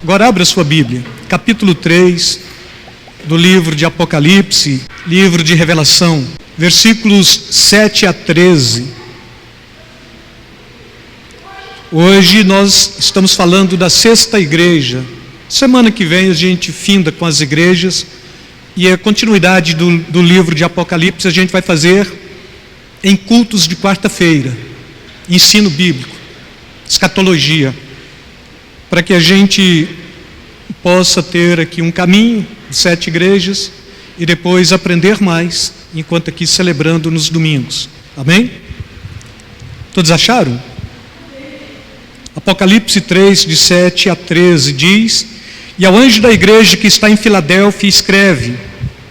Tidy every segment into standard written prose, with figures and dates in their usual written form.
Agora abra sua Bíblia, capítulo 3 do livro de Apocalipse, livro de Revelação, versículos 7 a 13. Hoje nós estamos falando da sexta igreja. Semana que vem a gente finda com as igrejas e a continuidade do livro de Apocalipse a gente vai fazer em cultos de quarta-feira, ensino bíblico, escatologia, para que a gente possa ter aqui um caminho de 7 igrejas e depois aprender mais, enquanto aqui celebrando nos domingos. Amém? Todos acharam? Apocalipse 3, de 7 a 13, diz: E ao anjo da igreja que está em Filadélfia escreve: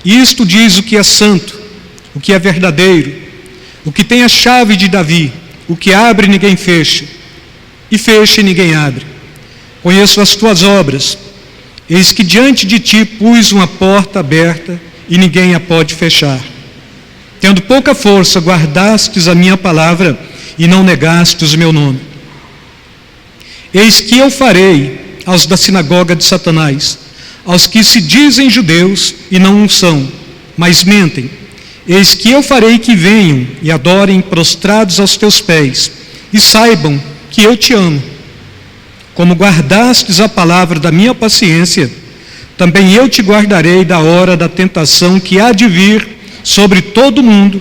Isto diz o que é santo, o que é verdadeiro, o que tem a chave de Davi, o que abre e ninguém fecha, e fecha e ninguém abre. Conheço as tuas obras, eis que diante de ti pus uma porta aberta e ninguém a pode fechar. Tendo pouca força, guardastes a minha palavra e não negastes o meu nome. Eis que eu farei aos da sinagoga de Satanás, aos que se dizem judeus e não o são, mas mentem. Eis que eu farei que venham e adorem prostrados aos teus pés, e saibam que eu te amo. Como guardastes a palavra da minha paciência, também eu te guardarei da hora da tentação que há de vir sobre todo o mundo,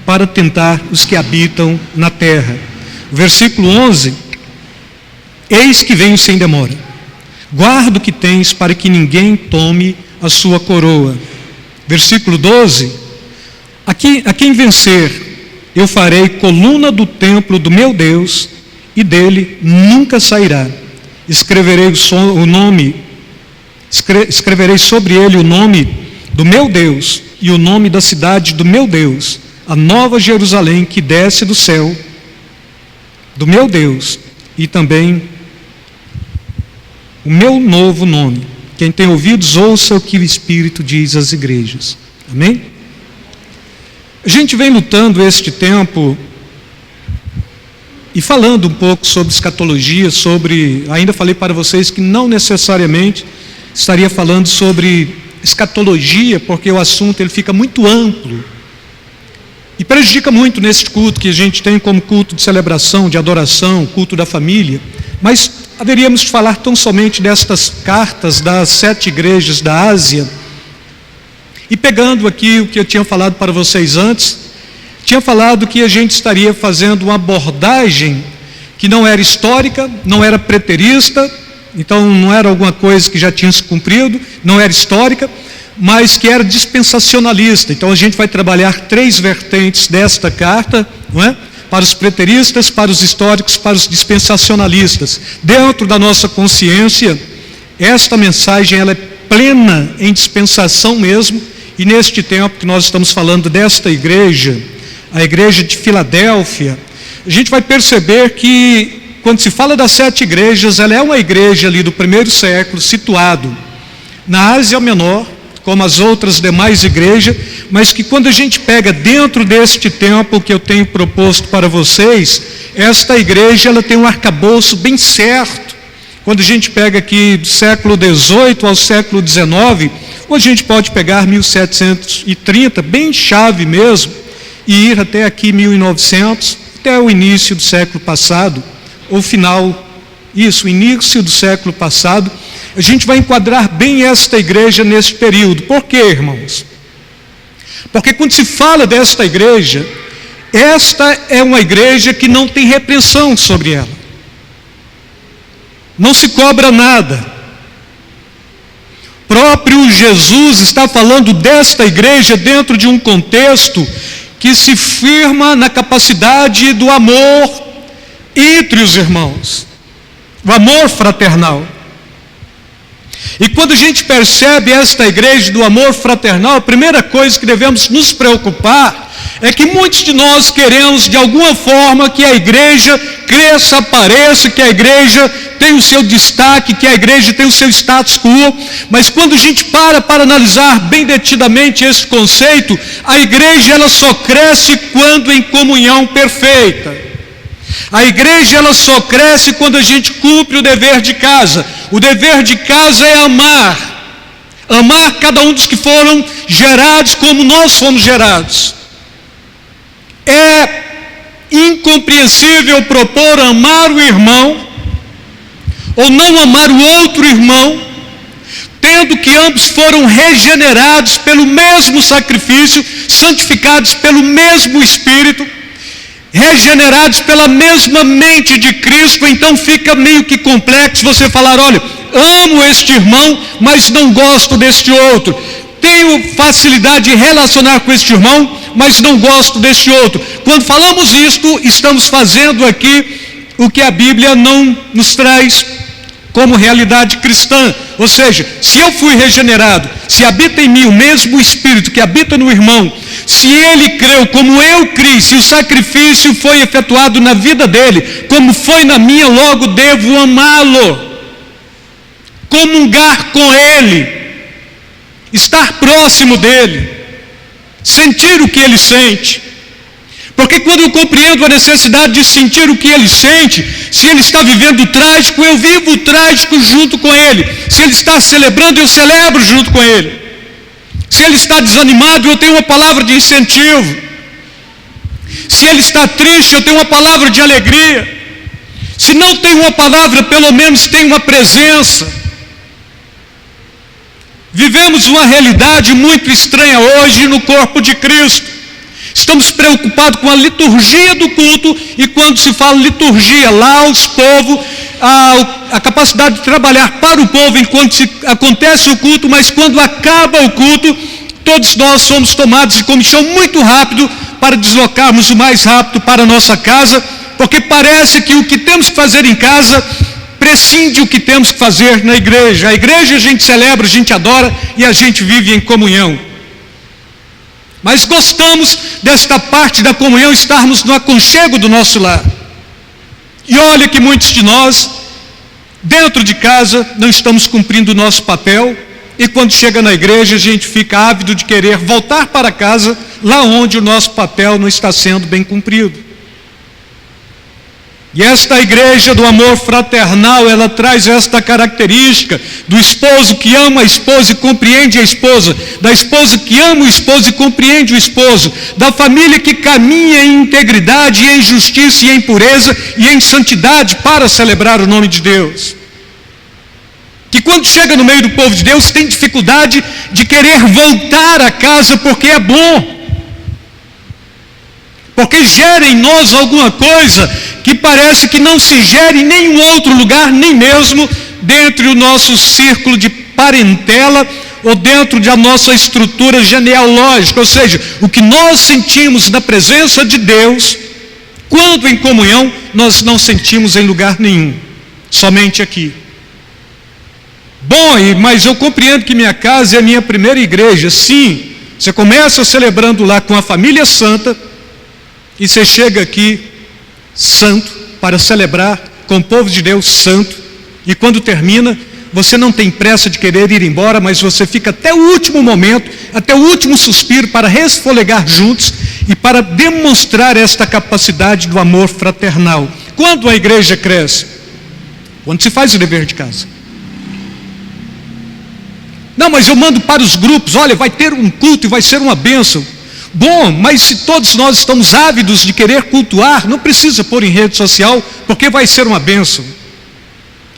para tentar os que habitam na terra. Versículo 11: Eis que venho sem demora. Guarda o que tens, para que ninguém tome a sua coroa. Versículo 12: A quem vencer, eu farei coluna do templo do meu Deus, e dele nunca sairá. Escreverei sobre ele o nome do meu Deus e o nome da cidade do meu Deus, a nova Jerusalém que desce do céu, do meu Deus, e também o meu novo nome. Quem tem ouvidos, ouça o que o Espírito diz às igrejas. Amém? A gente vem lutando este tempo e falando um pouco sobre escatologia, ainda falei para vocês que não necessariamente estaria falando sobre escatologia, porque o assunto ele fica muito amplo e prejudica muito nesse culto que a gente tem como culto de celebração, de adoração, culto da família. Mas haveríamos de falar tão somente destas cartas das 7 igrejas da Ásia. E pegando aqui o que eu tinha falado para vocês antes, tinha falado que a gente estaria fazendo uma abordagem que não era histórica, não era preterista, então não era alguma coisa que já tinha se cumprido, não era histórica, mas que era dispensacionalista. Então a gente vai trabalhar 3 vertentes desta carta, não é? Para os preteristas, para os históricos, para os dispensacionalistas. Dentro da nossa consciência, esta mensagem ela é plena em dispensação mesmo, e neste tempo que nós estamos falando desta igreja, a igreja de Filadélfia, a gente vai perceber que quando se fala das 7 igrejas, ela é uma igreja ali do 1º século, situado na Ásia Menor, como as outras demais igrejas, mas que quando a gente pega dentro deste tempo que eu tenho proposto para vocês, esta igreja ela tem um arcabouço bem certo. Quando a gente pega aqui do século XVIII ao século XIX, ou a gente pode pegar 1730, bem chave mesmo, e ir até aqui 1900, até o início do século passado, ou final, o início do século passado, a gente vai enquadrar bem esta igreja nesse período. Por quê, irmãos? Porque quando se fala desta igreja, esta é uma igreja que não tem repreensão sobre ela. Não se cobra nada. Próprio Jesus está falando desta igreja dentro de um contexto que se firma na capacidade do amor entre os irmãos, o amor fraternal. E quando a gente percebe esta igreja do amor fraternal, a primeira coisa que devemos nos preocupar é que muitos de nós queremos de alguma forma que a igreja cresça, apareça, que a igreja tenha o seu destaque, que a igreja tenha o seu status quo, mas quando a gente para analisar bem detidamente esse conceito, a igreja ela só cresce quando em comunhão perfeita. A igreja, ela só cresce quando a gente cumpre o dever de casa. O dever de casa é amar. Amar cada um dos que foram gerados como nós fomos gerados. É incompreensível propor amar o irmão ou não amar o outro irmão, tendo que ambos foram regenerados pelo mesmo sacrifício, santificados pelo mesmo Espírito, regenerados pela mesma mente de Cristo. Então fica meio que complexo você falar: olha, amo este irmão, mas não gosto deste outro. Tenho facilidade de relacionar com este irmão, mas não gosto deste outro. Quando falamos isto, estamos fazendo aqui o que a Bíblia não nos traz como realidade cristã. Ou seja, se eu fui regenerado, se habita em mim o mesmo Espírito que habita no irmão, se ele creu como eu criei, se o sacrifício foi efetuado na vida dele, como foi na minha, logo devo amá-lo, comungar com ele, estar próximo dele, sentir o que ele sente. Porque quando eu compreendo a necessidade de sentir o que ele sente, se ele está vivendo o trágico, eu vivo o trágico junto com ele. Se ele está celebrando, eu celebro junto com ele. Se ele está desanimado, eu tenho uma palavra de incentivo. Se ele está triste, eu tenho uma palavra de alegria. Se não tem uma palavra, pelo menos tem uma presença. Vivemos uma realidade muito estranha hoje no corpo de Cristo. Estamos preocupados com a liturgia do culto, e quando se fala liturgia, lá os povos, a capacidade de trabalhar para o povo enquanto acontece o culto, mas quando acaba o culto, todos nós somos tomados de comichão muito rápido para deslocarmos o mais rápido para a nossa casa, porque parece que o que temos que fazer em casa prescinde o que temos que fazer na igreja. A igreja a gente celebra, a gente adora e a gente vive em comunhão. Mas gostamos desta parte da comunhão, estarmos no aconchego do nosso lar. E olha que muitos de nós, dentro de casa, não estamos cumprindo o nosso papel, e quando chega na igreja a gente fica ávido de querer voltar para casa, lá onde o nosso papel não está sendo bem cumprido. E esta igreja do amor fraternal, ela traz esta característica do esposo que ama a esposa e compreende a esposa, da esposa que ama o esposo e compreende o esposo, da família que caminha em integridade, e em justiça, e em pureza, e em santidade para celebrar o nome de Deus. Que quando chega no meio do povo de Deus tem dificuldade de querer voltar a casa porque é bom, porque gera em nós alguma coisa que parece que não se gera em nenhum outro lugar, nem mesmo dentro do nosso círculo de parentela ou dentro da nossa estrutura genealógica. Ou seja, o que nós sentimos na presença de Deus, quando em comunhão, nós não sentimos em lugar nenhum, somente aqui. Bom, mas eu compreendo que minha casa é a minha primeira igreja. Sim, você começa celebrando lá com a família santa, e você chega aqui santo para celebrar com o povo de Deus santo, e quando termina, você não tem pressa de querer ir embora, mas você fica até o último momento, até o último suspiro para resfolegar juntos e para demonstrar esta capacidade do amor fraternal. Quando a igreja cresce? Quando se faz o dever de casa. Não, mas eu mando para os grupos, olha, vai ter um culto e vai ser uma bênção. Bom, mas se todos nós estamos ávidos de querer cultuar, não precisa pôr em rede social, porque vai ser uma bênção.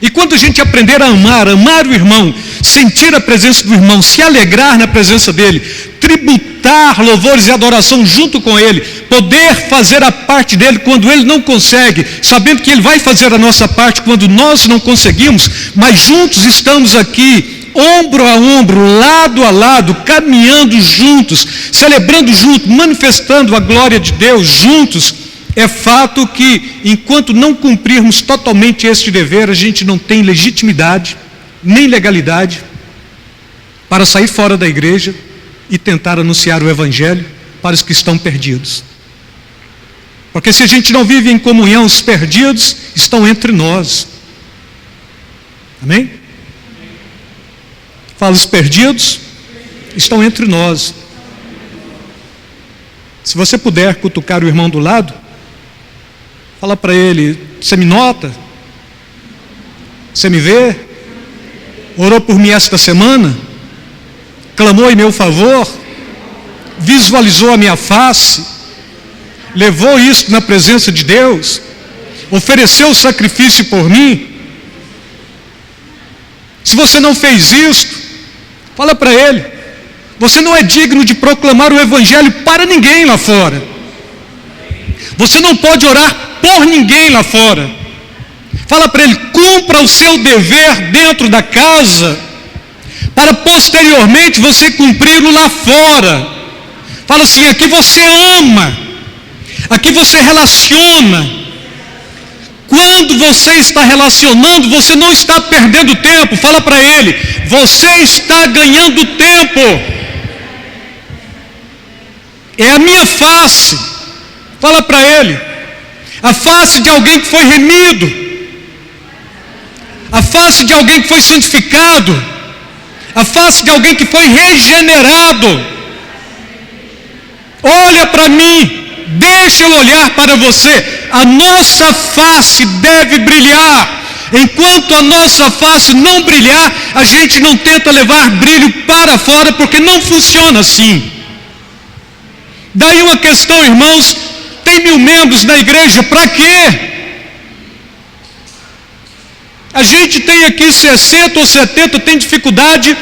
E quando a gente aprender a amar o irmão, sentir a presença do irmão, se alegrar na presença dele, tributar louvores e adoração junto com ele, poder fazer a parte dele quando ele não consegue, sabendo que ele vai fazer a nossa parte quando nós não conseguimos, mas juntos estamos aqui, ombro a ombro, lado a lado, caminhando juntos, celebrando juntos, manifestando a glória de Deus juntos. É fato que, enquanto não cumprirmos totalmente este dever, a gente não tem legitimidade, nem legalidade, para sair fora da igreja e tentar anunciar o Evangelho para os que estão perdidos. Porque se a gente não vive em comunhão, os perdidos estão entre nós. Amém? Fala, os perdidos estão entre nós. Se você puder cutucar o irmão do lado, Fala para ele: você me nota? Você me vê? Orou por mim esta semana? Clamou em meu favor? Visualizou a minha face? Levou isso na presença de Deus? Ofereceu o sacrifício por mim? Se você não fez isto, fala para ele: você não é digno de proclamar o Evangelho para ninguém lá fora. Você não pode orar por ninguém lá fora. Fala para ele: cumpra o seu dever dentro da casa, para posteriormente você cumpri-lo lá fora. Fala assim: aqui você ama, aqui você relaciona. Quando você está relacionando, você não está perdendo tempo. Fala para ele: você está ganhando tempo. É a minha face. Fala para ele: a face de alguém que foi remido, a face de alguém que foi santificado, a face de alguém que foi regenerado. Olha para mim, deixa eu olhar para você. A nossa face deve brilhar. Enquanto a nossa face não brilhar, a gente não tenta levar brilho para fora, porque não funciona assim. Daí uma questão, irmãos: tem 1000 membros na igreja, para quê? A gente tem aqui 60 ou 70, tem dificuldade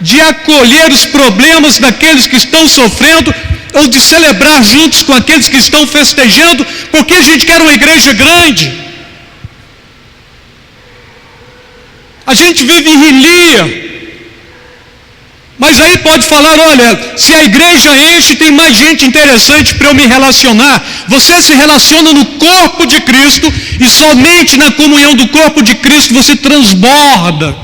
de acolher os problemas daqueles que estão sofrendo, ou de celebrar juntos com aqueles que estão festejando, porque a gente quer uma igreja grande. A gente vive em rilia. Mas aí pode falar: olha, se a igreja enche, tem mais gente interessante para eu me relacionar. Você se relaciona no corpo de Cristo, e somente na comunhão do corpo de Cristo você transborda.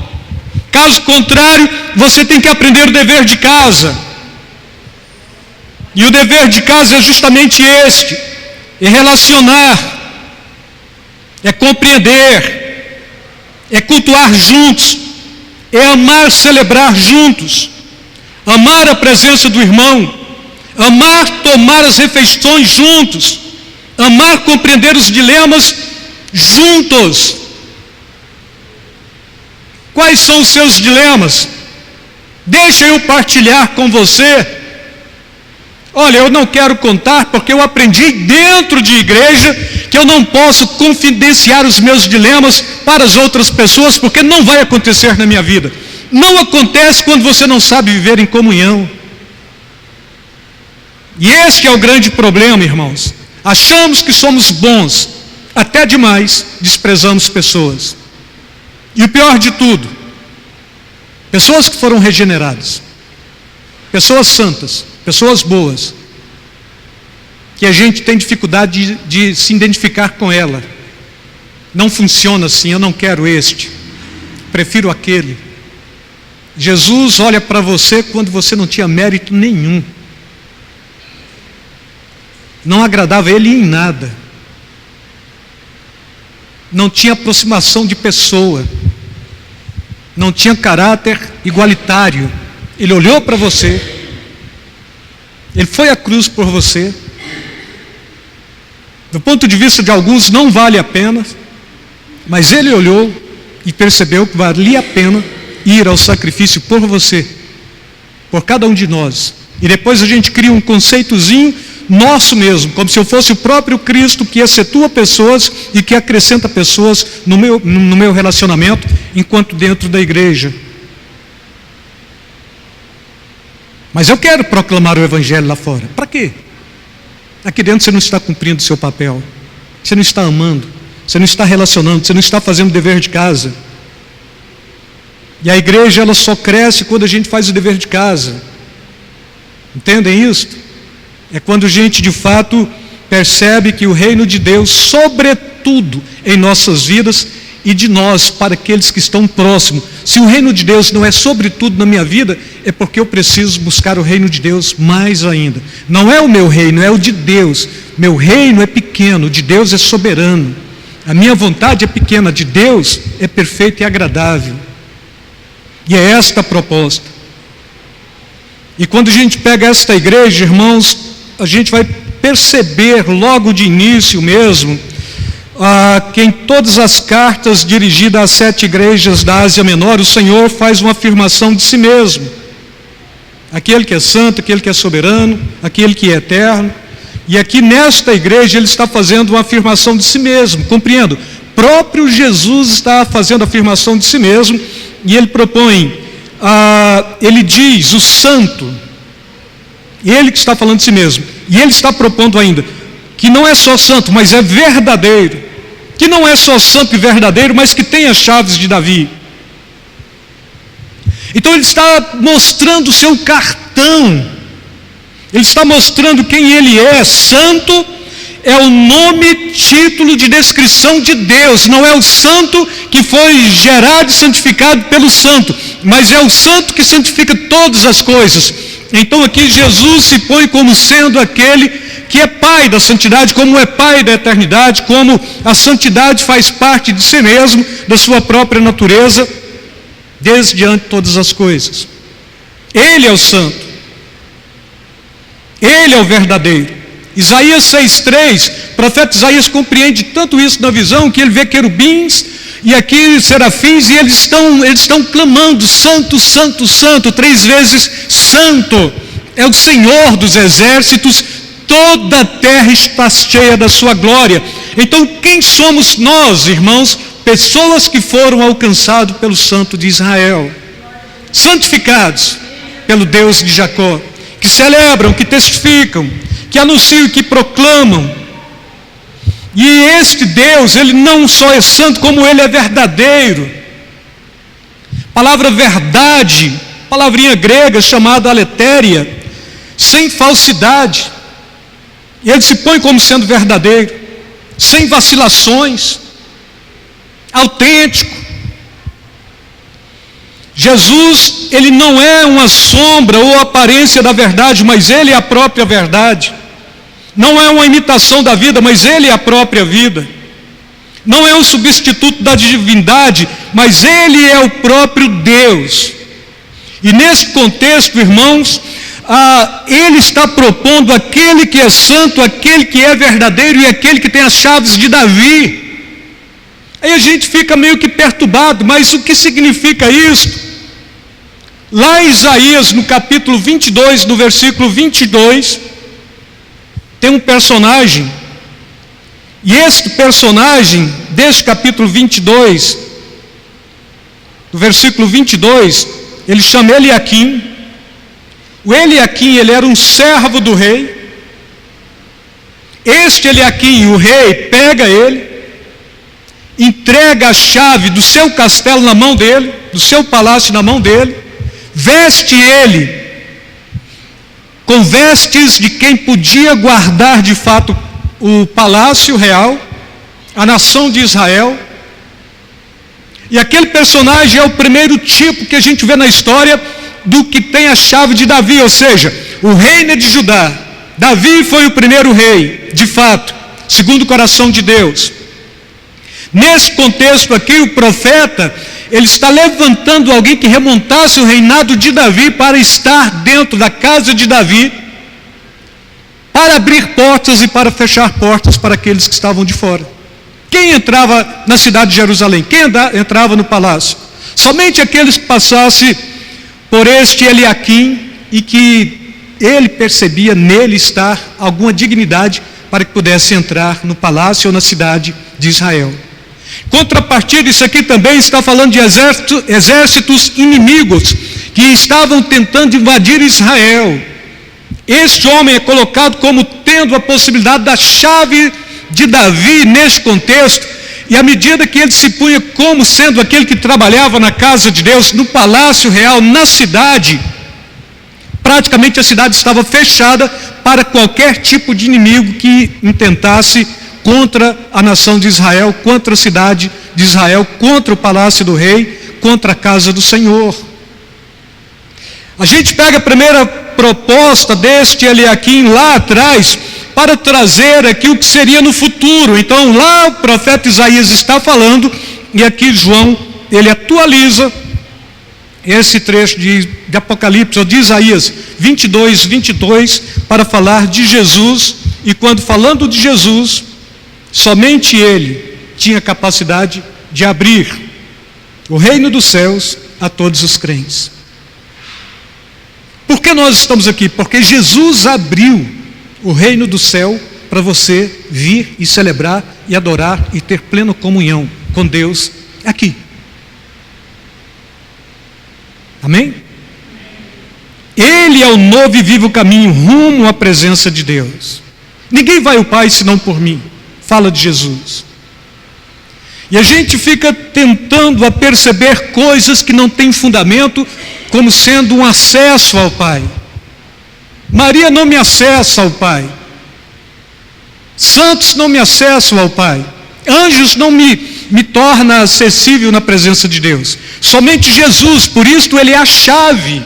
Caso contrário, você tem que aprender o dever de casa. E o dever de casa é justamente este: é relacionar, é compreender, é cultuar juntos, é amar, celebrar juntos, amar a presença do irmão, amar tomar as refeições juntos, amar compreender os dilemas juntos. Quais são os seus dilemas? Deixa eu partilhar com você. Olha, eu não quero contar, porque eu aprendi dentro de igreja que eu não posso confidenciar os meus dilemas para as outras pessoas, porque não vai acontecer na minha vida. Não acontece quando você não sabe viver em comunhão. E este é o grande problema, irmãos. Achamos que somos bons, até demais, desprezamos pessoas. E o pior de tudo, pessoas que foram regeneradas, pessoas santas, pessoas boas, que a gente tem dificuldade de se identificar com ela. Não funciona assim: eu não quero este, prefiro aquele. Jesus olha para você quando você não tinha mérito nenhum, não agradava Ele em nada, não tinha aproximação de pessoa, não tinha caráter igualitário. Ele olhou para você, Ele foi à cruz por você. Do ponto de vista de alguns não vale a pena, mas Ele olhou e percebeu que valia a pena ir ao sacrifício por você, por cada um de nós. E depois a gente cria um conceitozinho nosso mesmo, como se eu fosse o próprio Cristo, que excetua pessoas e que acrescenta pessoas no meu relacionamento, enquanto dentro da igreja. Mas eu quero proclamar o Evangelho lá fora. Para quê? Aqui dentro você não está cumprindo o seu papel, você não está amando, você não está relacionando, você não está fazendo o dever de casa. E a igreja, ela só cresce quando a gente faz o dever de casa. Entendem isso? É quando a gente de fato percebe que o reino de Deus, sobretudo em nossas vidas, e de nós para aqueles que estão próximos. Se o reino de Deus não é sobretudo na minha vida, é porque eu preciso buscar o reino de Deus mais ainda. Não é o meu reino, é o de Deus. Meu reino é pequeno, o de Deus é soberano. A minha vontade é pequena, a de Deus é perfeita e agradável. E é esta a proposta. E quando a gente pega esta igreja, irmãos, a gente vai perceber logo de início mesmo que em todas as cartas dirigidas às 7 igrejas da Ásia Menor, o Senhor faz uma afirmação de si mesmo. Aquele que é santo, aquele que é soberano, aquele que é eterno. E aqui nesta igreja ele está fazendo uma afirmação de si mesmo, compreendo. Próprio Jesus está fazendo a afirmação de si mesmo, e ele propõe, ele diz, o santo, ele que está falando de si mesmo, e ele está propondo ainda, que não é só santo, mas é verdadeiro, que não é só santo e verdadeiro, mas que tem as chaves de Davi. Então ele está mostrando o seu cartão, ele está mostrando quem ele é. Santo é o nome, título de descrição de Deus, não é o santo que foi gerado e santificado pelo santo, mas é o santo que santifica todas as coisas. Então aqui Jesus se põe como sendo aquele que é pai da santidade, como é pai da eternidade, como a santidade faz parte de si mesmo, da sua própria natureza, desde diante de todas as coisas. Ele é o santo, ele é o verdadeiro. Isaías 6,3, o profeta Isaías compreende tanto isso na visão, que ele vê querubins e aqui serafins, e eles estão clamando, santo, santo, santo, 3 vezes santo, é o Senhor dos exércitos, toda a terra está cheia da sua glória. Então quem somos nós, irmãos? Pessoas que foram alcançados pelo Santo de Israel, santificados pelo Deus de Jacó, que celebram, que testificam, que anunciam, que proclamam. E este Deus, ele não só é santo, como ele é verdadeiro. Palavra verdade, palavrinha grega chamada aletéria, sem falsidade. E ele se põe como sendo verdadeiro, sem vacilações, autêntico. Jesus, ele não é uma sombra ou aparência da verdade, mas ele é a própria verdade. Não é uma imitação da vida, mas ele é a própria vida. Não é um substituto da divindade, mas ele é o próprio Deus. E nesse contexto, irmãos, ele está propondo aquele que é santo, aquele que é verdadeiro e aquele que tem as chaves de Davi. Aí a gente fica meio que perturbado, mas o que significa isso? Lá em Isaías, no capítulo 22, no versículo 22, tem um personagem, e este personagem, deste capítulo 22, no versículo 22, ele chama Eliaquim. O Eliaquim, ele era um servo do rei. Este Eliaquim, o rei, pega ele, entrega a chave do seu castelo na mão dele, do seu palácio na mão dele, veste ele com vestes de quem podia guardar de fato o palácio real, a nação de Israel. E aquele personagem é o primeiro tipo que a gente vê na história do que tem a chave de Davi, ou seja, o reino é de Judá. Davi foi o primeiro rei, de fato, segundo o coração de Deus. Nesse contexto aqui, o profeta, ele está levantando alguém que remontasse o reinado de Davi para estar dentro da casa de Davi, para abrir portas e para fechar portas para aqueles que estavam de fora. Quem entrava na cidade de Jerusalém? Quem entrava no palácio? Somente aqueles que passassem por este Eliaquim e que ele percebia nele estar alguma dignidade para que pudesse entrar no palácio ou na cidade de Israel. Contrapartida, isso aqui também está falando de exércitos inimigos que estavam tentando invadir Israel. Este homem é colocado como tendo a possibilidade da chave de Davi neste contexto, e à medida que ele se punha como sendo aquele que trabalhava na casa de Deus, no palácio real, na cidade, praticamente a cidade estava fechada para qualquer tipo de inimigo que intentasse contra a nação de Israel, contra a cidade de Israel, contra o palácio do rei, contra a casa do Senhor. A gente pega a primeira proposta deste Eliaquim lá atrás, para trazer aqui o que seria no futuro. Então lá o profeta Isaías está falando, e aqui João, ele atualiza esse trecho de Apocalipse, ou de Isaías 22, 22, para falar de Jesus. E quando falando de Jesus, somente ele tinha capacidade de abrir o reino dos céus a todos os crentes. Por que nós estamos aqui? Porque Jesus abriu o reino do céu para você vir e celebrar e adorar e ter plena comunhão com Deus aqui. Amém? Ele é o novo e vivo caminho rumo à presença de Deus. Ninguém vai ao Pai senão por mim. Fala de Jesus. E a gente fica tentando a perceber coisas que não têm fundamento como sendo um acesso ao Pai. Maria não me acessa ao Pai. Santos não me acessam ao Pai. Anjos não me torna acessível na presença de Deus. Somente Jesus, por isso Ele é a chave.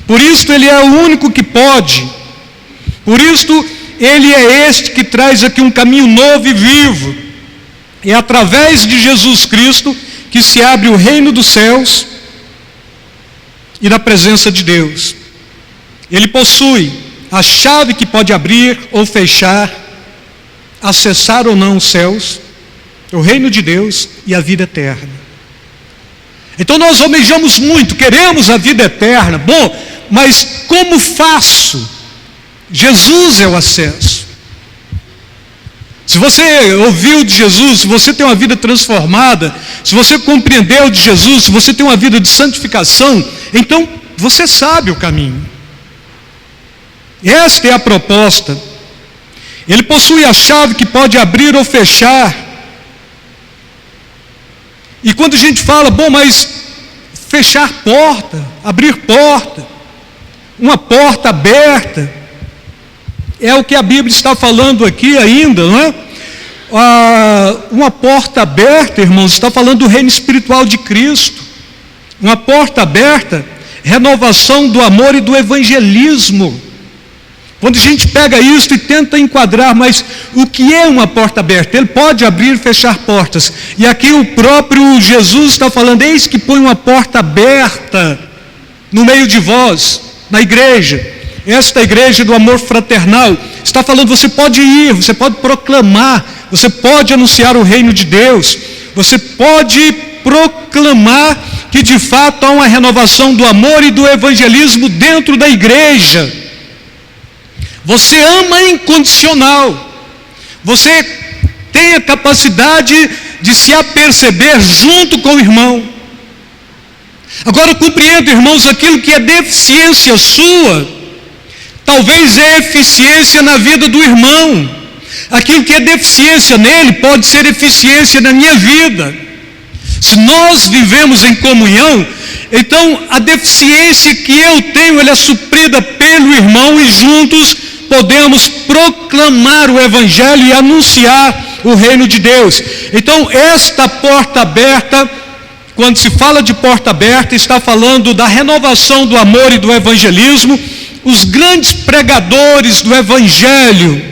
Por isso Ele é o único que pode. Por isso Ele é este que traz aqui um caminho novo e vivo. É através de Jesus Cristo que se abre o reino dos céus e da presença de Deus. Ele possui a chave que pode abrir ou fechar, acessar ou não os céus, o reino de Deus e a vida eterna. Então nós almejamos muito, queremos a vida eterna. Bom, mas como faço? Jesus é o acesso. Se você ouviu de Jesus, se você tem uma vida transformada, se você compreendeu de Jesus, se você tem uma vida de santificação, então você sabe o caminho. Esta é a proposta. Ele possui a chave que pode abrir ou fechar. E quando a gente fala, bom, mas fechar porta, abrir porta, uma porta aberta, é o que a Bíblia está falando aqui ainda, não é? Uma porta aberta, irmãos, está falando do reino espiritual de Cristo. Uma porta aberta, renovação do amor e do evangelismo. Quando a gente pega isso e tenta enquadrar, mas o que é uma porta aberta? Ele pode abrir e fechar portas. E aqui o próprio Jesus está falando, eis que põe uma porta aberta no meio de vós, na igreja. Esta igreja do amor fraternal está falando, você pode ir, você pode proclamar, você pode anunciar o reino de Deus, você pode proclamar que de fato há uma renovação do amor e do evangelismo dentro da igreja. Você ama incondicional, você tem a capacidade de se aperceber junto com o irmão. Agora compreendo, irmãos, aquilo que é deficiência sua, talvez é eficiência na vida do irmão. Aquilo que é deficiência nele pode ser eficiência na minha vida. Se nós vivemos em comunhão, então a deficiência que eu tenho, ela é suprida pelo irmão e juntos podemos proclamar o Evangelho e anunciar o reino de Deus. Então esta porta aberta, quando se fala de porta aberta, está falando da renovação do amor e do evangelismo. Os grandes pregadores do Evangelho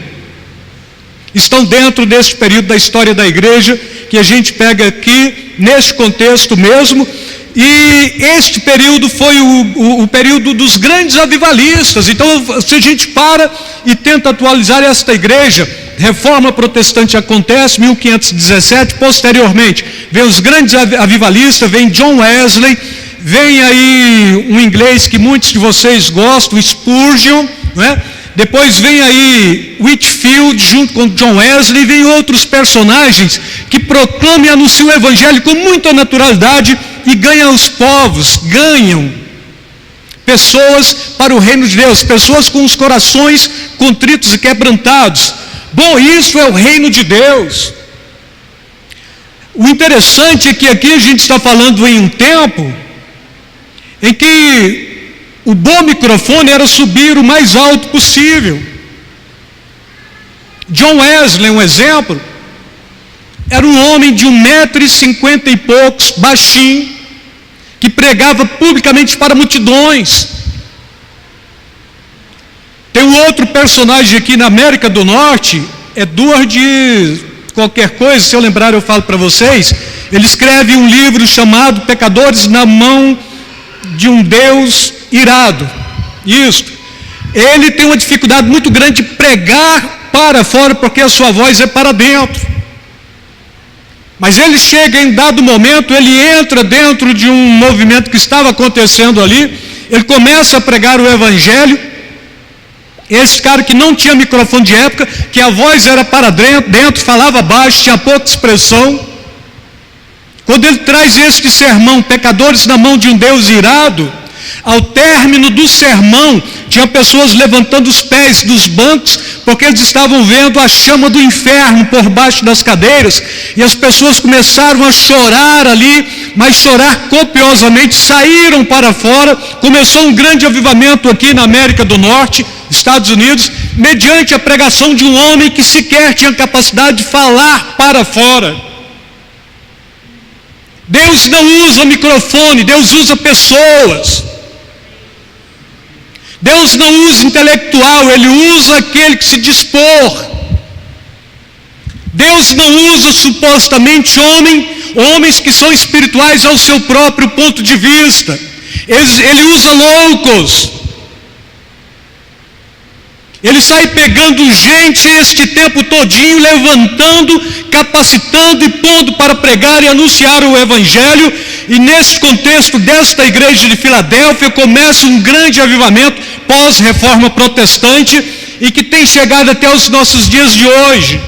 estão dentro desse período da história da igreja, que a gente pega aqui, neste contexto mesmo, e este período foi o período dos grandes avivalistas. Então, se a gente para e tenta atualizar esta igreja, Reforma Protestante acontece, 1517, posteriormente, vem os grandes avivalistas, vem John Wesley, vem aí um inglês que muitos de vocês gostam, Spurgeon, não é? Depois vem aí Whitefield junto com John Wesley, vem outros personagens que proclamam e anunciam o Evangelho com muita naturalidade e ganham os povos, ganham pessoas para o reino de Deus, pessoas com os corações contritos e quebrantados. Bom, isso é o reino de Deus. O interessante é que aqui a gente está falando em um tempo em que o bom microfone era subir o mais alto possível. John Wesley, um exemplo, era um homem de 1,50 m e poucos, baixinho, que pregava publicamente para multidões. Tem um outro personagem aqui na América do Norte, Edward qualquer coisa, se eu lembrar eu falo para vocês. Ele escreve um livro chamado Pecadores na Mão de um Deus Irado. Isso. Ele tem uma dificuldade muito grande de pregar para fora, porque a sua voz é para dentro. Mas ele chega em dado momento, ele entra dentro de um movimento que estava acontecendo ali, ele começa a pregar o evangelho. Esse cara que não tinha microfone de época, que a voz era para dentro, falava baixo, tinha pouca expressão. Quando ele traz este sermão, pecadores na mão de um Deus irado, ao término do sermão, tinha pessoas levantando os pés dos bancos, porque eles estavam vendo a chama do inferno por baixo das cadeiras, e as pessoas começaram a chorar ali, mas chorar copiosamente, saíram para fora. Começou um grande avivamento aqui na América do Norte, Estados Unidos, mediante a pregação de um homem que sequer tinha capacidade de falar para fora. Deus não usa microfone, Deus usa pessoas. Deus não usa intelectual, Ele usa aquele que se dispor. Deus não usa supostamente homens que são espirituais ao seu próprio ponto de vista. Ele usa loucos. Ele sai pegando gente este tempo todinho, levantando, capacitando e pondo para pregar e anunciar o Evangelho. E nesse contexto desta igreja de Filadélfia começa um grande avivamento pós-reforma protestante e que tem chegado até os nossos dias de hoje.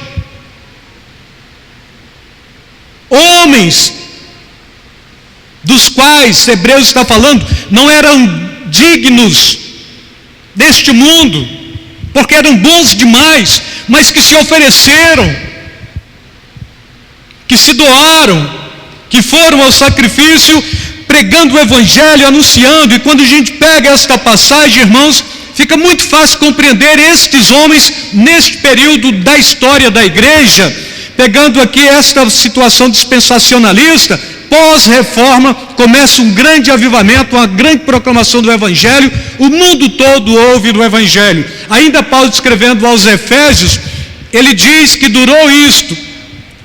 Homens dos quais Hebreus está falando não eram dignos deste mundo, porque eram bons demais, mas que se ofereceram, que se doaram, que foram ao sacrifício, pregando o Evangelho, anunciando. E quando a gente pega esta passagem, irmãos, fica muito fácil compreender estes homens neste período da história da igreja, pegando aqui esta situação dispensacionalista. Pós-reforma, começa um grande avivamento, uma grande proclamação do Evangelho, o mundo todo ouve do Evangelho. Ainda Paulo, escrevendo aos Efésios, ele diz que durou isto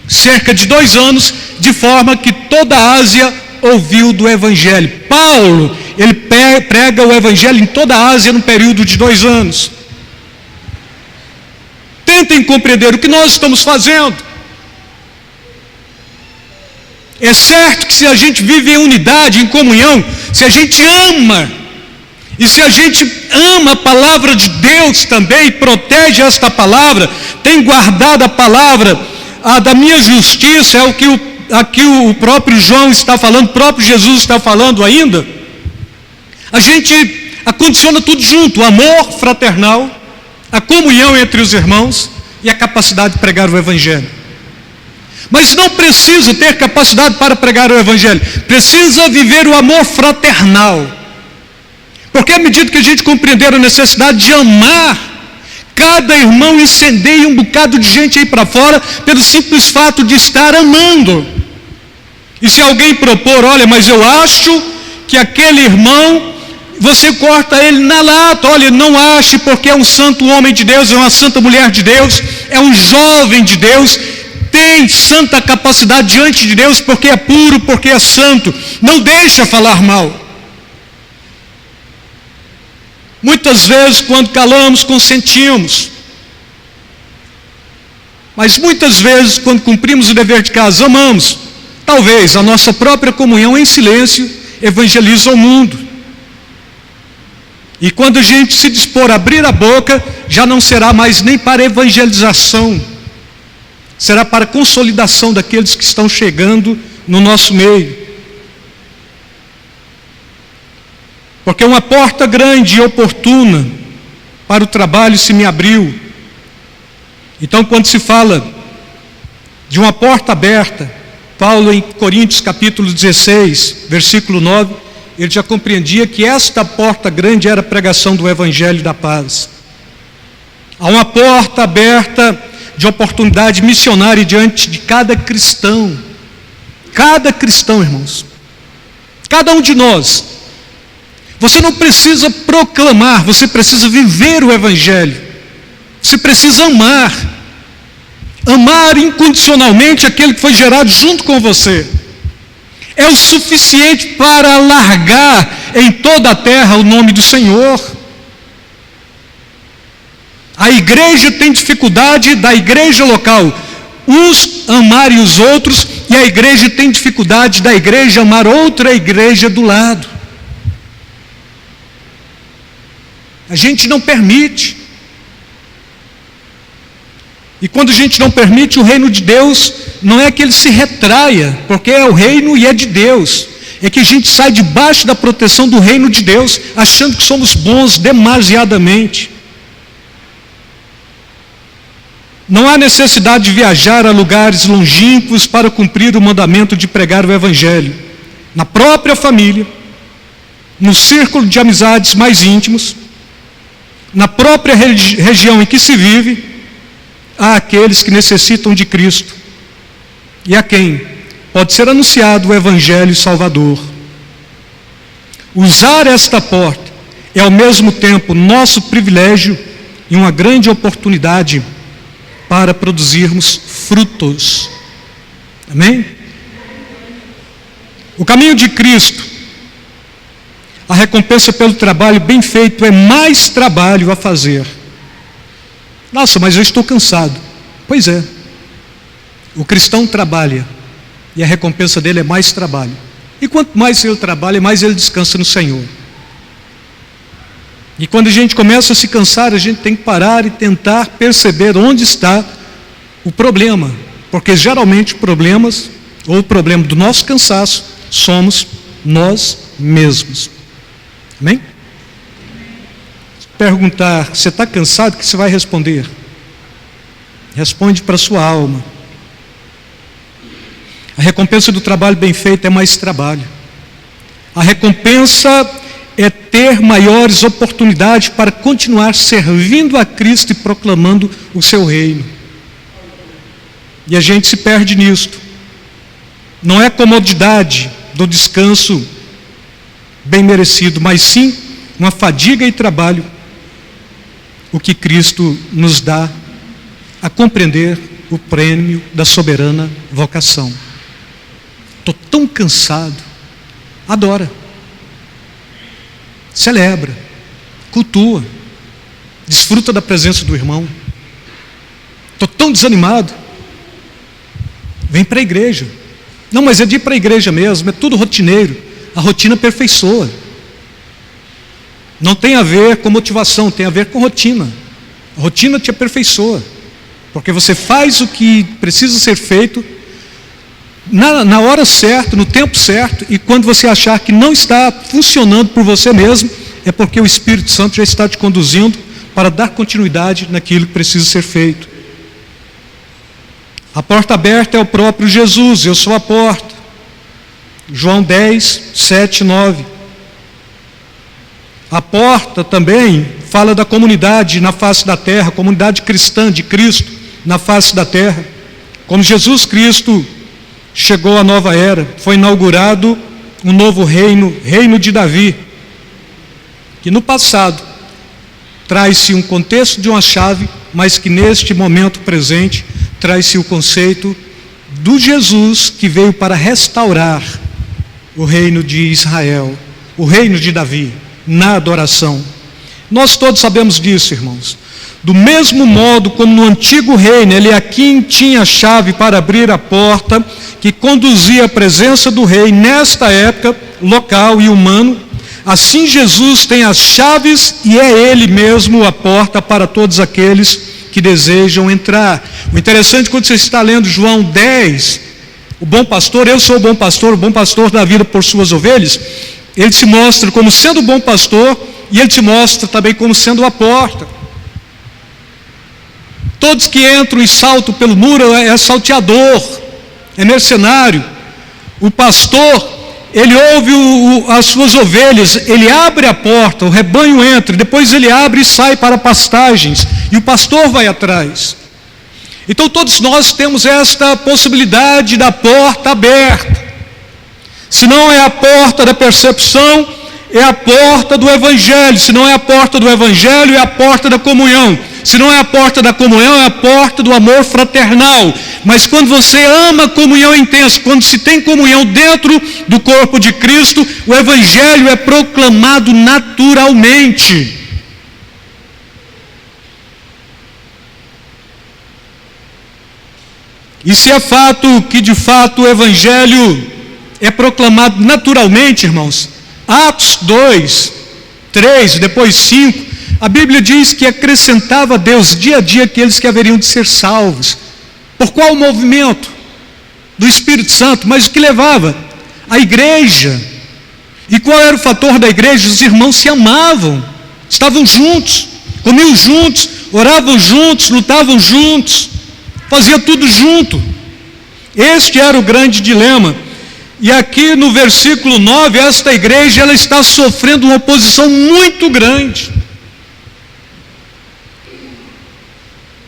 cerca de 2 anos, de forma que toda a Ásia ouviu do Evangelho. Paulo, ele prega o Evangelho em toda a Ásia num período de 2 anos. Tentem compreender o que nós estamos fazendo. É certo que se a gente vive em unidade, em comunhão, se a gente ama, e se a gente ama a palavra de Deus também, protege esta palavra, tem guardado a palavra da minha justiça, é o que aqui o próprio João está falando, o próprio Jesus está falando ainda, a gente acondiciona tudo junto, o amor fraternal, a comunhão entre os irmãos e a capacidade de pregar o Evangelho. Mas não precisa ter capacidade para pregar o Evangelho, precisa viver o amor fraternal, porque à medida que a gente compreender a necessidade de amar, cada irmão incendeia um bocado de gente aí para fora, pelo simples fato de estar amando. E se alguém propor, olha, mas eu acho que aquele irmão, você corta ele na lata, olha, não ache, porque é um santo homem de Deus, é uma santa mulher de Deus, é um jovem de Deus, tem santa capacidade diante de Deus, porque é puro, porque é santo, não deixa falar mal. Muitas vezes, quando calamos, consentimos, mas muitas vezes, quando cumprimos o dever de casa, amamos. Talvez a nossa própria comunhão em silêncio evangeliza o mundo. E quando a gente se dispor a abrir a boca, já não será mais nem para evangelização, será para consolidação daqueles que estão chegando no nosso meio. Porque uma porta grande e oportuna para o trabalho se me abriu. Então, quando se fala de uma porta aberta, Paulo, em Coríntios capítulo 16, versículo 9, ele já compreendia que esta porta grande era a pregação do Evangelho da paz. Há uma porta aberta de oportunidade missionária diante de cada cristão. Cada cristão, irmãos. Cada um de nós. Você não precisa proclamar, você precisa viver o Evangelho. Você precisa amar. Amar incondicionalmente aquele que foi gerado junto com você. É o suficiente para alargar em toda a terra o nome do Senhor. A igreja tem dificuldade da igreja local, uns amarem os outros E a igreja tem dificuldade da igreja amar outra igreja do lado. A gente não permite. E quando a gente não permite, o reino de Deus, não é que ele se retraia, porque é o reino e é de Deus. É que a gente sai debaixo da proteção do reino de Deus, achando que somos bons demasiadamente. Não há necessidade de viajar a lugares longínquos para cumprir o mandamento de pregar o Evangelho. Na própria família, no círculo de amizades mais íntimos, na própria região em que se vive, há aqueles que necessitam de Cristo e a quem pode ser anunciado o Evangelho Salvador. Usar esta porta é ao mesmo tempo nosso privilégio e uma grande oportunidade para produzirmos frutos. Amém? O caminho de Cristo, a recompensa pelo trabalho bem feito é mais trabalho a fazer. Nossa, mas eu estou cansado. Pois é. O cristão trabalha e a recompensa dele é mais trabalho. E quanto mais ele trabalha, mais ele descansa no Senhor. E quando a gente começa a se cansar, a gente tem que parar e tentar perceber onde está o problema. Porque geralmente problemas, ou o problema do nosso cansaço, somos nós mesmos. Amém? Se perguntar, você está cansado? O que você vai responder? Responde para a sua alma. A recompensa do trabalho bem feito é mais trabalho. A recompensa é ter maiores oportunidades para continuar servindo a Cristo e proclamando o seu reino. E a gente se perde nisto. Não é comodidade do descanso bem merecido, mas sim uma fadiga e trabalho, o que Cristo nos dá a compreender o prêmio da soberana vocação. Estou tão cansado. Adora. Celebra. Cultua. Desfruta da presença do irmão. Estou tão desanimado. Vem para a igreja. Não, mas é de ir para a igreja mesmo, é tudo rotineiro. A rotina aperfeiçoa. Não tem a ver com motivação, tem a ver com rotina. A rotina te aperfeiçoa. Porque você faz o que precisa ser feito na hora certa, no tempo certo, e quando você achar que não está funcionando por você mesmo, é porque o Espírito Santo já está te conduzindo para dar continuidade naquilo que precisa ser feito. A porta aberta é o próprio Jesus, eu sou a porta. João 10, 7, 9. A porta também fala da comunidade na face da terra, comunidade cristã de Cristo na face da terra. Quando Jesus Cristo chegou à nova era, foi inaugurado um novo reino, reino de Davi, que no passado traz-se um contexto de uma chave, mas que neste momento presente traz-se o conceito do Jesus que veio para restaurar o reino de Israel, o reino de Davi, na adoração. Nós todos sabemos disso, irmãos. Do mesmo modo como no antigo reino, ele é quem tinha a chave para abrir a porta, que conduzia a presença do rei nesta época, local e humano, assim Jesus tem as chaves e é ele mesmo a porta para todos aqueles que desejam entrar. O interessante quando você está lendo João 10, o bom pastor, eu sou o bom pastor dá vida por suas ovelhas, ele se mostra como sendo o bom pastor e ele te mostra também como sendo a porta. Todos que entram e saltam pelo muro é salteador, é mercenário. O pastor, ele ouve as suas ovelhas, ele abre a porta, o rebanho entra, depois ele abre e sai para pastagens, e o pastor vai atrás. Então todos nós temos esta possibilidade da porta aberta. Se não é a porta da percepção, é a porta do Evangelho. Se não é a porta do Evangelho, é a porta da comunhão. Se não é a porta da comunhão, é a porta do amor fraternal. Mas quando você ama a comunhão intensa, quando se tem comunhão dentro do corpo de Cristo, o Evangelho é proclamado naturalmente. E se é fato que de fato o Evangelho é proclamado naturalmente, irmãos, Atos 2, 3, depois 5, a Bíblia diz que acrescentava a Deus dia a dia aqueles que haveriam de ser salvos. Por qual movimento? Do Espírito Santo. Mas o que levava? A igreja. E qual era o fator da igreja? Os irmãos se amavam, estavam juntos, comiam juntos, oravam juntos, lutavam juntos, faziam tudo junto. Este era o grande dilema. E aqui no versículo 9, esta igreja ela está sofrendo uma oposição muito grande.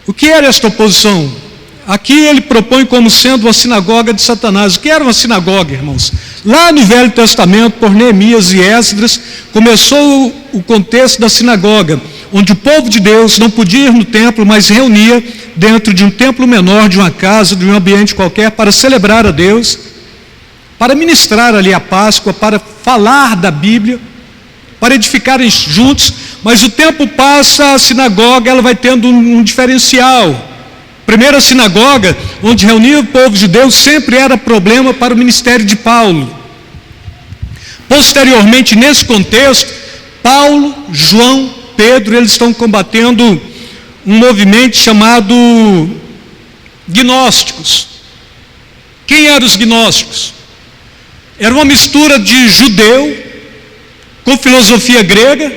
O que era esta oposição? Aqui ele propõe como sendo uma sinagoga de Satanás. O que era uma sinagoga, irmãos? Lá no Velho Testamento, por Neemias e Esdras, começou o contexto da sinagoga, onde o povo de Deus não podia ir no templo, mas reunia dentro de um templo menor, de uma casa, de um ambiente qualquer, para celebrar a Deus, para ministrar ali a Páscoa, para falar da Bíblia, para edificarem juntos. Mas o tempo passa, a sinagoga ela vai tendo um diferencial. Primeira sinagoga, onde reunia o povo de Deus, sempre era problema para o ministério de Paulo. Posteriormente, nesse contexto, Paulo, João, Pedro, eles estão combatendo um movimento chamado gnósticos. Quem eram os gnósticos? Era uma mistura de judeu com filosofia grega,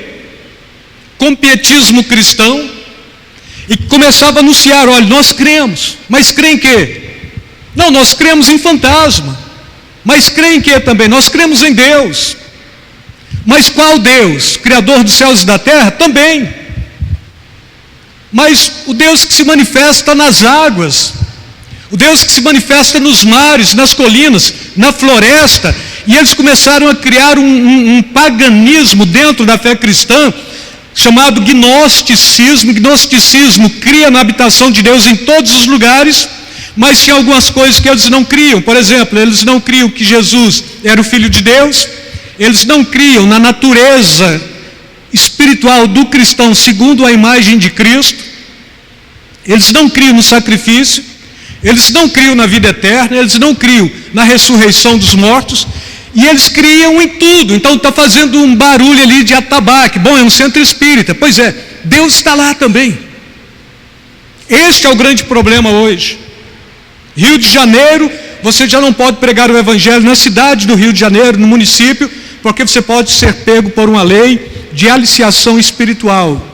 com pietismo cristão, e começava a anunciar: olha, nós cremos, mas creem em quê? Não, nós cremos em fantasma, mas creem em quê também? Nós cremos em Deus. Mas qual Deus? Criador dos céus e da terra? Também. Mas o Deus que se manifesta nas águas, o Deus que se manifesta nos mares, nas colinas, na floresta. E eles começaram a criar um paganismo dentro da fé cristã, chamado gnosticismo. Gnosticismo cria na habitação de Deus em todos os lugares, mas tinha algumas coisas que eles não criam. Por exemplo, eles não criam que Jesus era o Filho de Deus, eles não criam na natureza espiritual do cristão segundo a imagem de Cristo, eles não criam no sacrifício, eles não criam na vida eterna, eles não criam na ressurreição dos mortos, e eles criam em tudo. Então está fazendo um barulho ali de atabaque. Bom, é um centro espírita. Pois é, Deus está lá também. Este é o grande problema hoje. Rio de Janeiro, você já não pode pregar o evangelho na cidade do Rio de Janeiro, no município, porque você pode ser pego por uma lei de aliciação espiritual.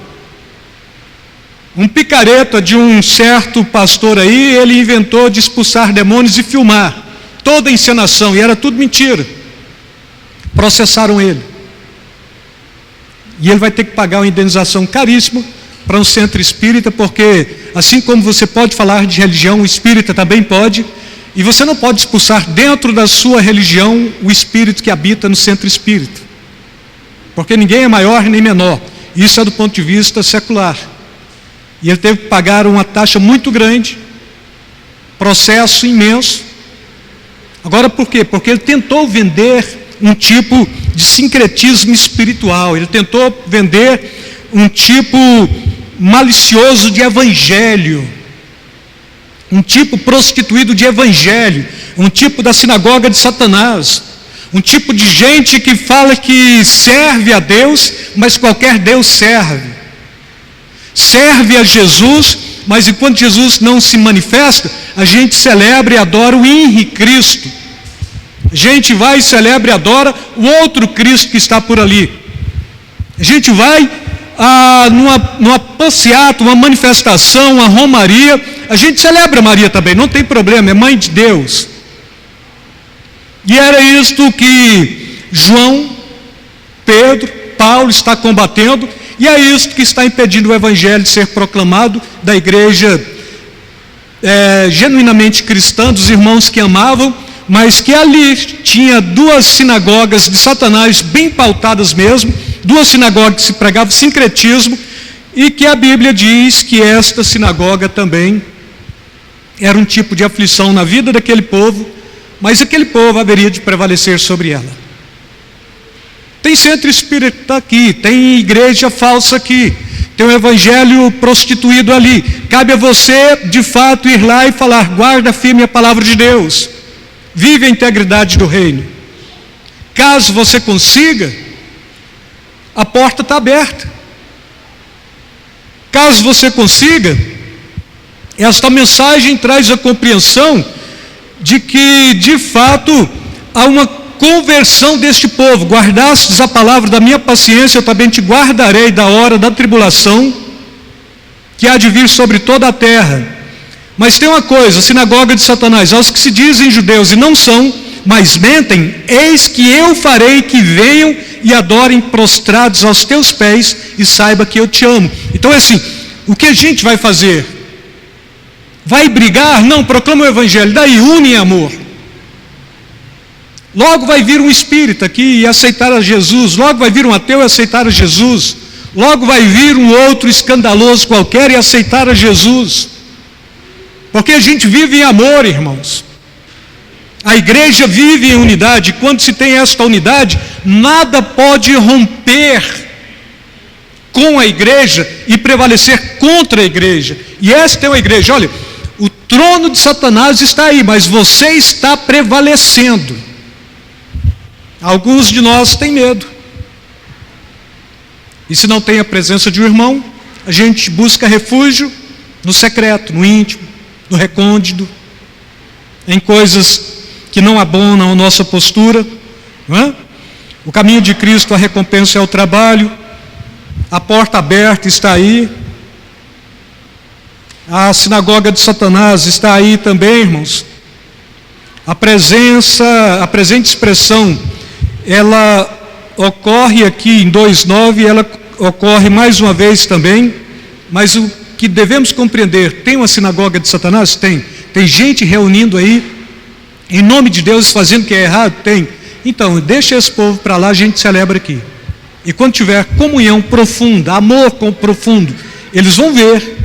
Um picareta de um certo pastor aí, ele inventou de expulsar demônios e filmar toda a encenação, e era tudo mentira. Processaram ele. E ele vai ter que pagar uma indenização caríssima para um centro espírita, porque assim como você pode falar de religião, o espírita também pode, e você não pode expulsar dentro da sua religião o espírito que habita no centro espírita, porque ninguém é maior nem menor. Isso é do ponto de vista secular. E ele teve que pagar uma taxa muito grande, processo imenso. Agora por quê? Porque ele tentou vender um tipo de sincretismo espiritual, ele tentou vender um tipo malicioso de evangelho, um tipo prostituído de evangelho, um tipo da sinagoga de Satanás, um tipo de gente que fala que serve a Deus, mas qualquer Deus serve a Jesus, mas enquanto Jesus não se manifesta, a gente celebra e adora o Henri Cristo. A gente vai, celebra e adora o outro Cristo que está por ali. A gente vai numa passeata, uma manifestação, uma romaria, a gente celebra Maria também, não tem problema, é mãe de Deus. E era isto que João, Pedro, Paulo está combatendo, e é isto que está impedindo o evangelho de ser proclamado da igreja genuinamente cristã, dos irmãos que amavam, mas que ali tinha duas sinagogas de Satanás bem pautadas mesmo, duas sinagogas que se pregavam sincretismo, e que a Bíblia diz que esta sinagoga também era um tipo de aflição na vida daquele povo, mas aquele povo haveria de prevalecer sobre ela. Tem centro espírita aqui, tem igreja falsa aqui, tem um evangelho prostituído ali. Cabe a você, de fato, ir lá e falar: guarda firme a palavra de Deus, vive a integridade do reino. Caso você consiga, a porta está aberta. Caso você consiga, esta mensagem traz a compreensão de que, de fato, há uma conversão deste povo. Guardastes a palavra da minha paciência, eu também te guardarei da hora da tribulação, que há de vir sobre toda a terra. Mas tem uma coisa: a sinagoga de Satanás, aos que se dizem judeus e não são, mas mentem, eis que eu farei que venham e adorem prostrados aos teus pés, e saiba que eu te amo. Então é assim, o que a gente vai fazer? Vai brigar? Não, proclama o evangelho, daí une em amor. Logo vai vir um espírita aqui e aceitar a Jesus, logo vai vir um ateu e aceitar a Jesus, logo vai vir um outro escandaloso qualquer e aceitar a Jesus, porque a gente vive em amor, irmãos. A igreja vive em unidade. Quando se tem esta unidade, nada pode romper com a igreja e prevalecer contra a igreja. E esta é uma igreja. Olha, o trono de Satanás está aí, mas você está prevalecendo. Alguns de nós têm medo. E se não tem a presença de um irmão, a gente busca refúgio no secreto, no íntimo, no recôndito, em coisas que não abonam a nossa postura, não é? O caminho de Cristo, a recompensa é o trabalho, a porta aberta está aí, a sinagoga de Satanás está aí também, irmãos. A presente expressão, ela ocorre aqui em 2:9, ela ocorre mais uma vez também, mas o que devemos compreender: tem uma sinagoga de Satanás? Tem gente reunindo aí, em nome de Deus, fazendo o que é errado? Tem. Então, deixa esse povo para lá, a gente celebra aqui. E quando tiver comunhão profunda, amor profundo, eles vão ver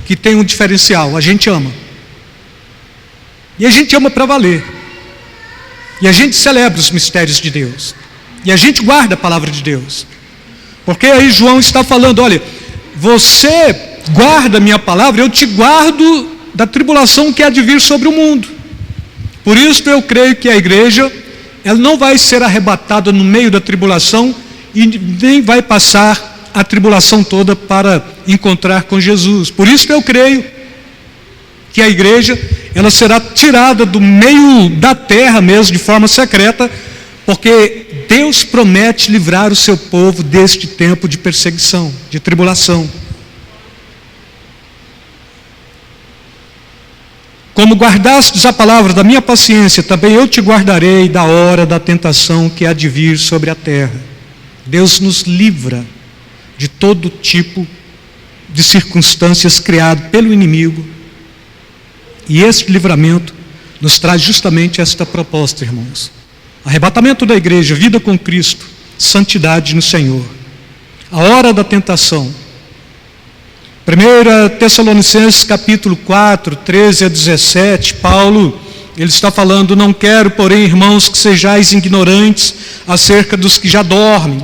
que tem um diferencial. A gente ama. E a gente ama para valer. E a gente celebra os mistérios de Deus. E a gente guarda a palavra de Deus. Porque aí João está falando: olha, você guarda a minha palavra, eu te guardo da tribulação que há de vir sobre o mundo. Por isso eu creio que a igreja, ela não vai ser arrebatada no meio da tribulação e nem vai passar a tribulação toda para encontrar com Jesus. Por isso eu creio que a igreja, ela será tirada do meio da terra mesmo, de forma secreta, porque Deus promete livrar o seu povo deste tempo de perseguição, de tribulação. Como guardastes a palavra da minha paciência, também eu te guardarei da hora da tentação que há de vir sobre a terra. Deus nos livra de todo tipo de circunstâncias criadas pelo inimigo. E este livramento nos traz justamente esta proposta, irmãos: arrebatamento da igreja, vida com Cristo, santidade no Senhor. A hora da tentação. 1 Tessalonicenses capítulo 4, 13 a 17, Paulo, ele está falando: não quero, porém, irmãos, que sejais ignorantes acerca dos que já dormem,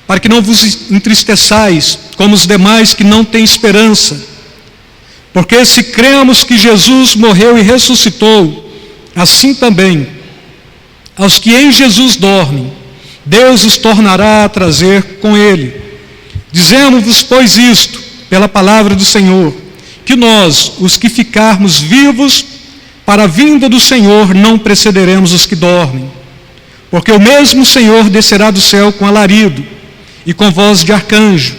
para que não vos entristeçais, como os demais que não têm esperança. Porque se cremos que Jesus morreu e ressuscitou, assim também, aos que em Jesus dormem, Deus os tornará a trazer com Ele. Dizemos-vos, pois, isto, pela palavra do Senhor, que nós, os que ficarmos vivos para a vinda do Senhor, não precederemos os que dormem. Porque o mesmo Senhor descerá do céu com alarido, e com voz de arcanjo,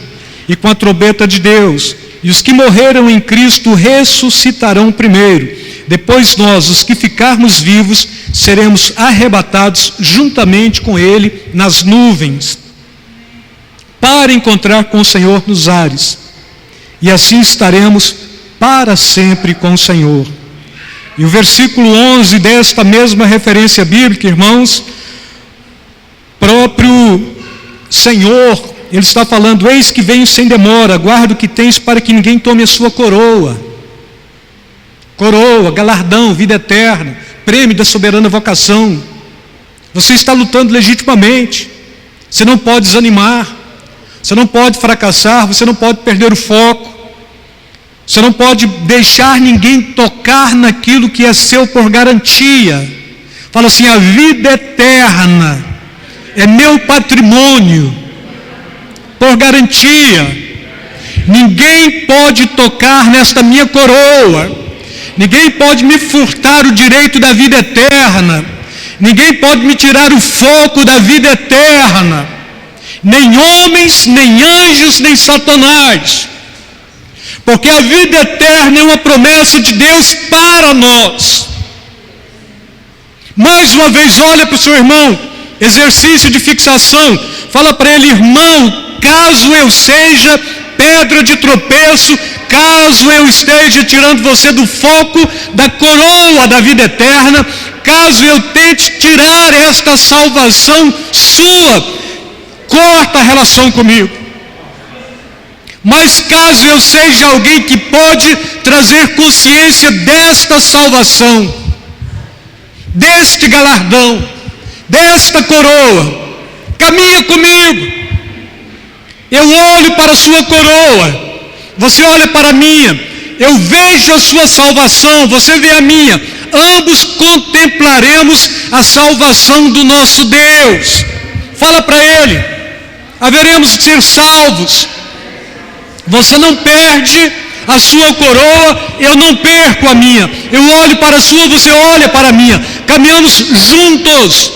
e com a trombeta de Deus, e os que morreram em Cristo ressuscitarão primeiro. Depois nós, os que ficarmos vivos, seremos arrebatados juntamente com Ele nas nuvens, para encontrar com o Senhor nos ares. E assim estaremos para sempre com o Senhor. E o versículo 11 desta mesma referência bíblica, irmãos, próprio Senhor, Ele está falando: eis que venho sem demora, guarda o que tens para que ninguém tome a sua coroa. Coroa, galardão, vida eterna, prêmio da soberana vocação. Você está lutando legitimamente, você não pode desanimar. Você não pode fracassar, você não pode perder o foco. Você não pode deixar ninguém tocar naquilo que é seu por garantia. Fala assim: a vida eterna é meu patrimônio, por garantia. Ninguém pode tocar nesta minha coroa. Ninguém pode me furtar o direito da vida eterna. Ninguém pode me tirar o foco da vida eterna. Nem homens, nem anjos, nem Satanás. Porque a vida eterna é uma promessa de Deus para nós. Mais uma vez, olha para o seu irmão, exercício de fixação. Fala para ele: irmão, caso eu seja pedra de tropeço, caso eu esteja tirando você do foco da coroa da vida eterna, caso eu tente tirar esta salvação sua, corta a relação comigo. Mas caso eu seja alguém que pode trazer consciência desta salvação, deste galardão, desta coroa, caminha comigo. Eu olho para a sua coroa, você olha para a minha, eu vejo a sua salvação, você vê a minha. Ambos contemplaremos a salvação do nosso Deus. Fala para ele: haveremos de ser salvos. Você não perde a sua coroa, eu não perco a minha. Eu olho para a sua, você olha para a minha. Caminhamos juntos,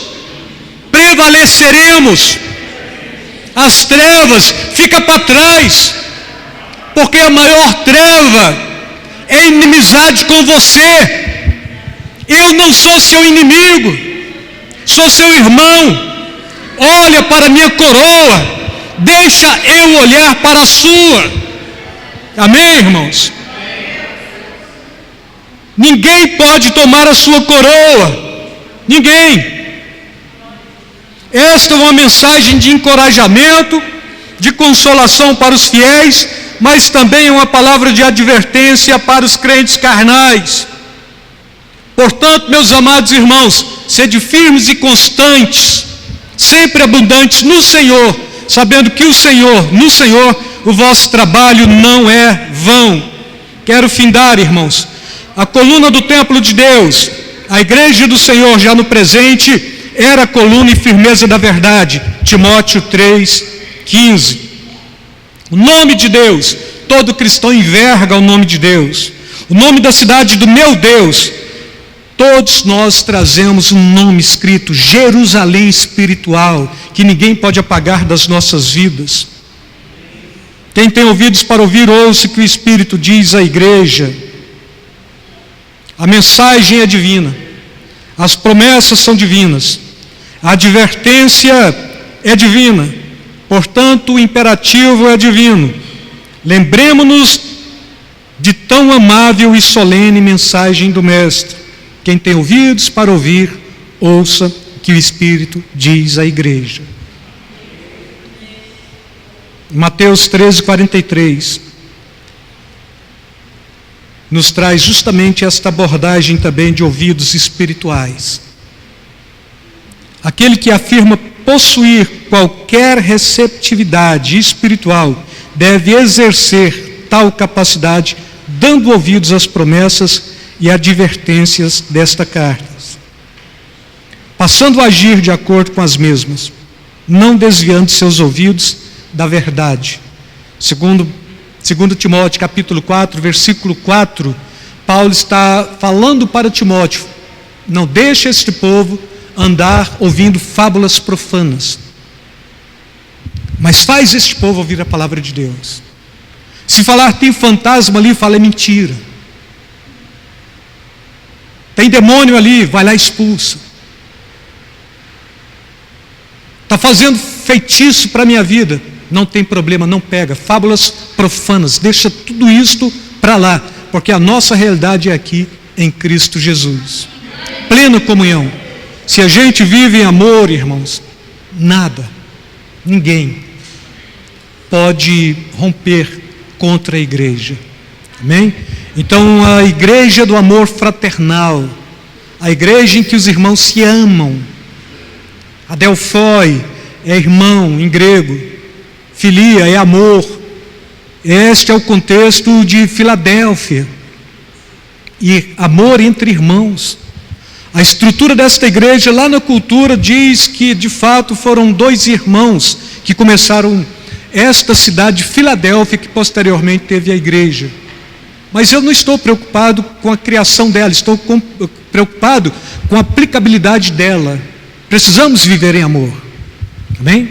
prevaleceremos. As trevas ficam para trás, porque a maior treva é inimizade com você. Eu não sou seu inimigo, sou seu irmão. Olha para a minha coroa, deixa eu olhar para a sua. Amém, irmãos? Ninguém pode tomar a sua coroa. Ninguém. Esta é uma mensagem de encorajamento, de consolação para os fiéis, mas também é uma palavra de advertência para os crentes carnais. Portanto, meus amados irmãos, sede firmes e constantes, sempre abundantes no Senhor, sabendo que no Senhor, o vosso trabalho não é vão. Quero findar, irmãos, a coluna do templo de Deus, a igreja do Senhor já no presente, era a coluna e firmeza da verdade. Timóteo 3,15. O nome de Deus, todo cristão enverga o nome de Deus. O nome da cidade do meu Deus, todos nós trazemos um nome escrito, Jerusalém espiritual, que ninguém pode apagar das nossas vidas. Quem tem ouvidos para ouvir, ouça o que o Espírito diz à igreja. A mensagem é divina, as promessas são divinas, a advertência é divina, portanto o imperativo é divino. Lembremos-nos de tão amável e solene mensagem do Mestre. Quem tem ouvidos para ouvir, ouça o que o Espírito diz à igreja. Mateus 13:43 nos traz justamente esta abordagem também de ouvidos espirituais. Aquele que afirma possuir qualquer receptividade espiritual deve exercer tal capacidade, dando ouvidos às promessas e advertências desta carta, passando a agir de acordo com as mesmas, não desviando seus ouvidos da verdade. Segundo Timóteo capítulo 4, versículo 4, Paulo está falando para Timóteo: não deixe este povo andar ouvindo fábulas profanas, mas faz este povo ouvir a palavra de Deus. Se falar tem fantasma ali, fala é mentira. Tem demônio ali, vai lá e expulsa. Está fazendo feitiço para a minha vida, não tem problema, não pega. Fábulas profanas, deixa tudo isto para lá, porque a nossa realidade é aqui em Cristo Jesus. Plena comunhão. Se a gente vive em amor, irmãos, nada, ninguém pode romper contra a igreja. Amém? Então a igreja do amor fraternal, a igreja em que os irmãos se amam, adelphoi é irmão em grego, filia é amor. Este é o contexto de Filadélfia. E amor entre irmãos. A estrutura desta igreja, lá na cultura, diz que de fato foram 2 irmãos que começaram esta cidade de Filadélfia, que posteriormente teve a igreja. Mas eu não estou preocupado com a criação dela, estou preocupado com a aplicabilidade dela. Precisamos viver em amor. Amém?